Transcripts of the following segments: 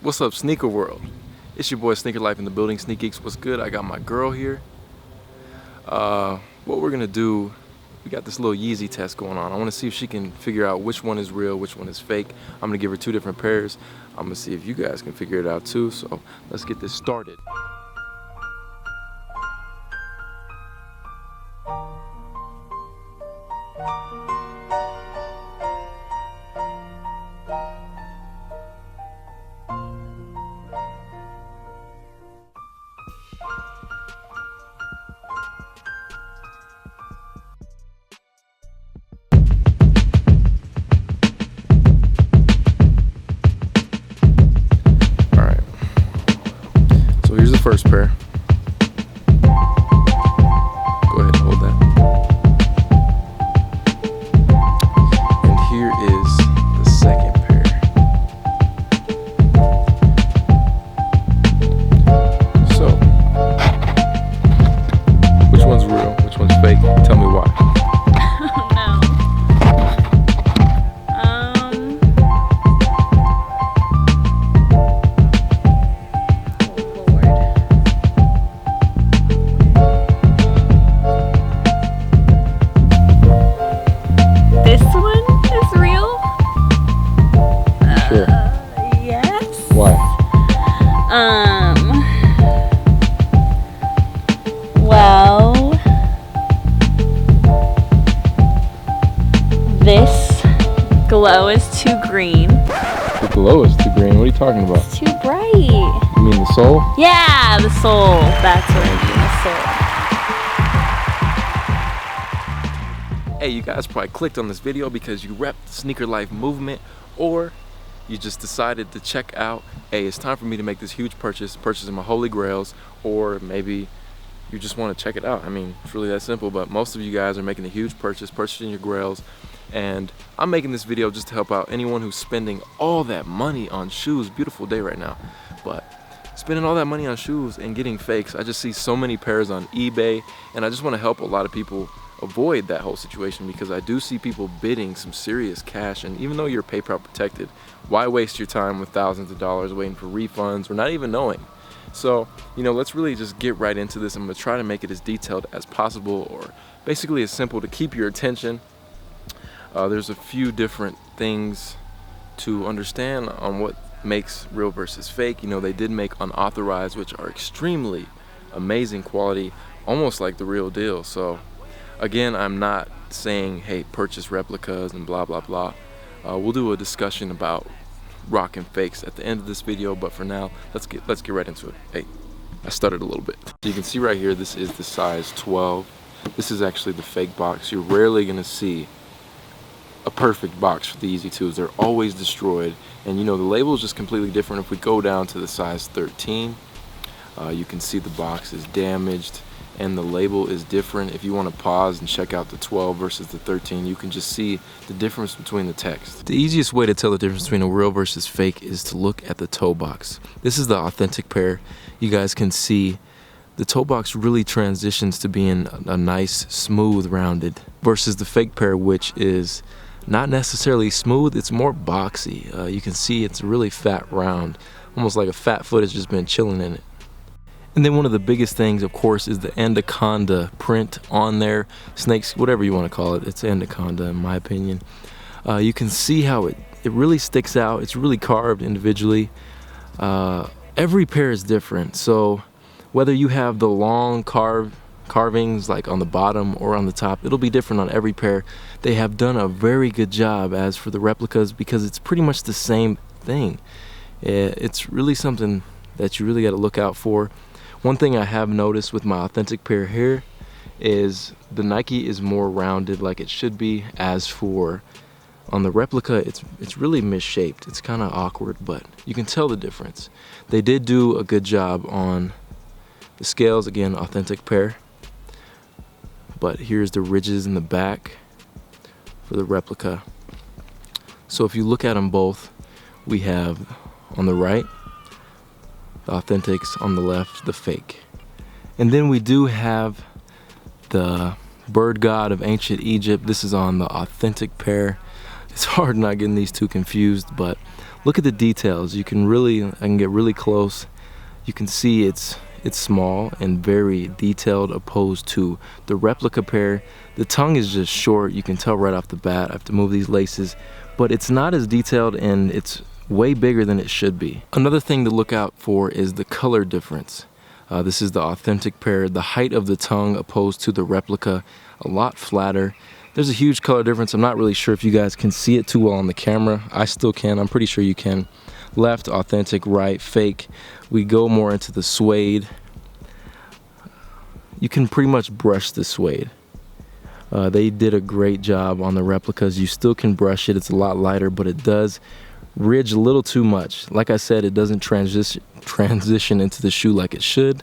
What's up, sneaker world? It's your boy Sneaker Life in the building. Sneak Geeks, what's good? I got my girl here. What we're gonna do, we got this little Yeezy test going on. I wanna see if she can figure out which one is real, which one is fake. I'm gonna give her two different pairs. I'm gonna see if you guys can figure it out too. So let's get this started. So here's the first pair. Go ahead and hold that. And here is the second pair. So, which one's real? Which one's fake? Tell me why. Well, this glow is too green. The glow is too green? What are you talking about? It's too bright. You mean the sole? Yeah, the sole. That's what I mean, the sole. Hey, you guys probably clicked on this video because you rep the Sneaker Life movement, or you just decided to check out, hey, it's time for me to make this huge purchasing my holy grails, or maybe you just want to check it out. I mean, it's really that simple, but most of you guys are making a huge purchasing your grails, and I'm making this video just to help out anyone who's spending all that money on shoes. Beautiful day right now, but spending all that money on shoes and getting fakes. I just see so many pairs on eBay, and I just want to help a lot of people avoid that whole situation, because I do see people bidding some serious cash, and even though you're PayPal protected, why waste your time with thousands of dollars waiting for refunds or not even knowing? So, let's really just get right into this. I'm gonna try to make it as detailed as possible, or basically as simple to keep your attention. There's a few different things to understand on what makes real versus fake. They did make unauthorized, which are extremely amazing quality, almost like the real deal. So again, I'm not saying, hey, purchase replicas and blah, blah, blah. We'll do a discussion about rocking fakes at the end of this video, but for now, let's get right into it. Hey, I stuttered a little bit. So you can see right here, this is the size 12. This is actually the fake box. You're rarely gonna see a perfect box for the Yeezy 2s. They're always destroyed, and the label is just completely different. If we go down to the size 13, you can see the box is damaged and the label is different. If you want to pause and check out the 12 versus the 13, you can just see the difference between the text. The easiest way to tell the difference between a real versus fake is to look at the toe box. This is the authentic pair. You guys can see the toe box really transitions to being a nice, smooth, rounded, versus the fake pair, which is not necessarily smooth, it's more boxy. You can see it's really fat round, almost like a fat foot has just been chilling in it. And then one of the biggest things, of course, is the anaconda print on there. Snakes, whatever you want to call it, it's anaconda in my opinion. You can see how it really sticks out. It's really carved individually. Every pair is different, so whether you have the long carvings like on the bottom or on the top, it'll be different on every pair. They have done a very good job as for the replicas, because it's pretty much the same thing. It's really something that you really got to look out for. One thing I have noticed with my authentic pair here is the Nike is more rounded like it should be, as for on the replica it's really misshaped. It's kind of awkward, but you can tell the difference. They did do a good job on the scales. Again, authentic pair, but here's the ridges in the back for the replica. So if you look at them both, we have on the right the authentics, on the left the fake. And then we do have the bird god of ancient Egypt. This is on the authentic pair. It's hard not getting these two confused, but Look at the details. I can get really close. You can see it's small and very detailed opposed to the replica pair. The tongue is just short. You can tell right off the bat. I have to move these laces, but it's not as detailed and it's way bigger than it should be. Another thing to look out for is the color difference. This is the authentic pair. The height of the tongue opposed to the replica, a lot flatter. There's a huge color difference. I'm not really sure if you guys can see it too well on the camera. I still can. I'm pretty sure you can. Left, authentic, right, fake. We go more into the suede. You can pretty much brush the suede. They did a great job on the replicas. You still can brush it. It's a lot lighter, but it does ridge a little too much. Like I said, it doesn't transition into the shoe like it should.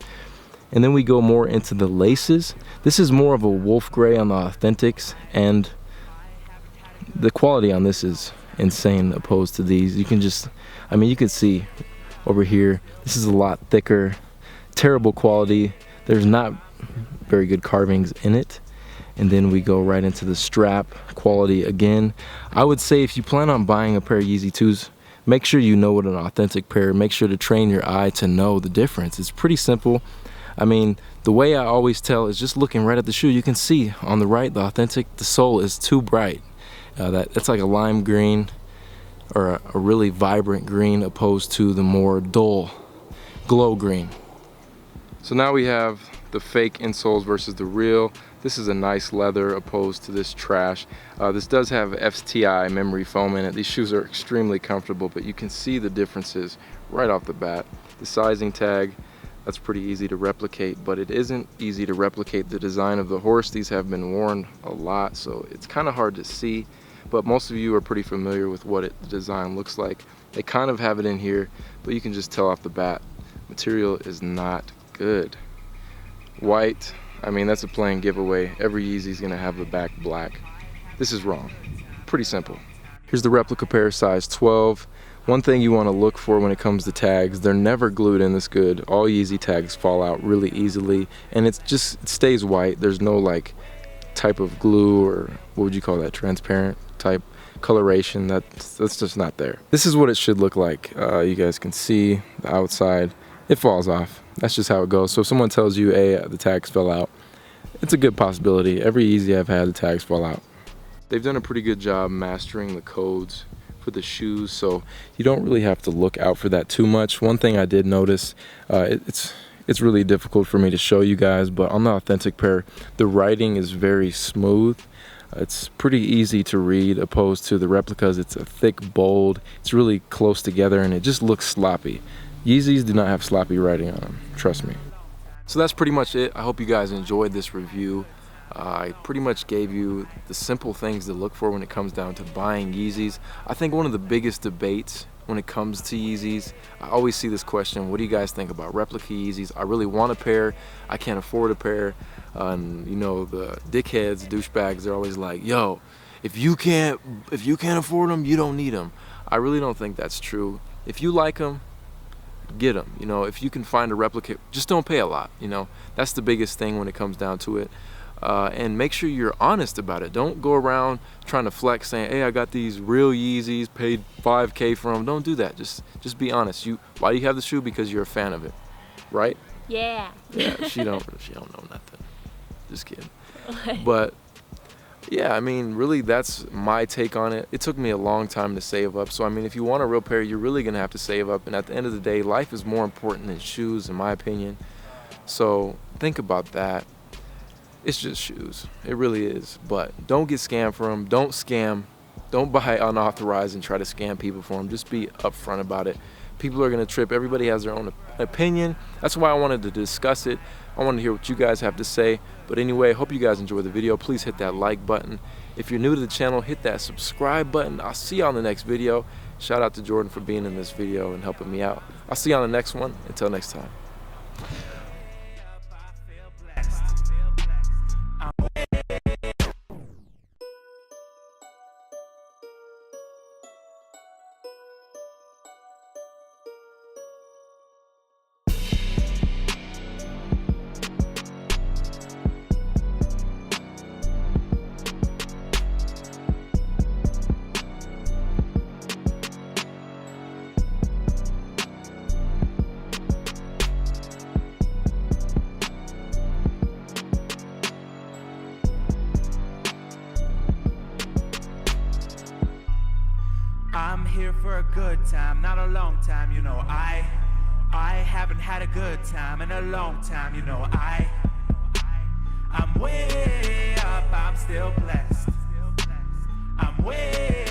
And then we go more into the laces. This is more of a wolf gray on the authentics, and the quality on this is insane opposed to these. You can you can see over here, this is a lot thicker. Terrible quality. There's not very good carvings in it. And then we go right into the strap quality again. I would say if you plan on buying a pair of Yeezy 2s, make sure you know what an authentic pair. Make sure to train your eye to know the difference. It's pretty simple. I mean, the way I always tell is just looking right at the shoe. You can see on the right, the authentic, the sole is too bright. That's like a lime green or a really vibrant green opposed to the more dull glow green. So now we have the fake insoles versus the real. This is a nice leather opposed to this trash. This does have FTI memory foam in it. These shoes are extremely comfortable, but you can see the differences right off the bat. The sizing tag, that's pretty easy to replicate, but it isn't easy to replicate the design of the horse. These have been worn a lot, so it's kind of hard to see, but most of you are pretty familiar with what the design looks like. They kind of have it in here, but you can just tell off the bat, material is not good. White, I mean, that's a plain giveaway. Every Yeezy's gonna have the back black. This is wrong. Pretty simple. Here's the replica pair, size 12. One thing you want to look for when it comes to tags, they're never glued in this good. All Yeezy tags fall out really easily, and it stays white. There's no like type of glue, or what would you call that, transparent type coloration. That's just not there. This is what it should look like. You guys can see the outside. It falls off. That's just how it goes. So if someone tells you, hey, the tags fell out, it's a good possibility. Every Yeezy I've had, the tags fall out. They've done a pretty good job mastering the codes for the shoes, so you don't really have to look out for that too much. One thing I did notice, it's really difficult for me to show you guys, but on the authentic pair, the writing is very smooth. It's pretty easy to read opposed to the replicas. It's a thick, bold, it's really close together, and it just looks sloppy. Yeezys do not have sloppy writing on them, trust me. So that's pretty much it. I hope you guys enjoyed this review. I pretty much gave you the simple things to look for when it comes down to buying Yeezys. I think one of the biggest debates when it comes to Yeezys, I always see this question, what do you guys think about replica Yeezys? I really want a pair, I can't afford a pair. And you know, the dickheads, douchebags, they're always like, yo, if you can't afford them, you don't need them. I really don't think that's true. If you like them, get them. You know, if you can find a replica, just don't pay a lot. You know, that's the biggest thing when it comes down to it. And make sure you're honest about it. Don't go around trying to flex saying, hey, I got these real Yeezys, paid $5K for them. Don't do that. Just be honest. Why do you have the shoe? Because you're a fan of it, right? Yeah. Yeah, she don't know nothing. Just kidding. But yeah, I mean, really, that's my take on it. It took me a long time to save up. So I mean, if you want a real pair, you're really gonna have to save up. And at the end of the day, life is more important than shoes, in my opinion. So think about that. It's just shoes. It really is. But don't get scammed for them. Don't scam. Don't buy unauthorized and try to scam people for them. Just be upfront about it. People are going to trip. Everybody has their own opinion. That's why I wanted to discuss it. I wanted to hear what you guys have to say. But anyway, hope you guys enjoy the video. Please hit that like button. If you're new to the channel, hit that subscribe button. I'll see you on the next video. Shout out to Jordan for being in this video and helping me out. I'll see you on the next one. Until next time. here for a good time, not a long time, you know. I haven't had a good time in a long time, you know. I'm way up, I'm still blessed. I'm way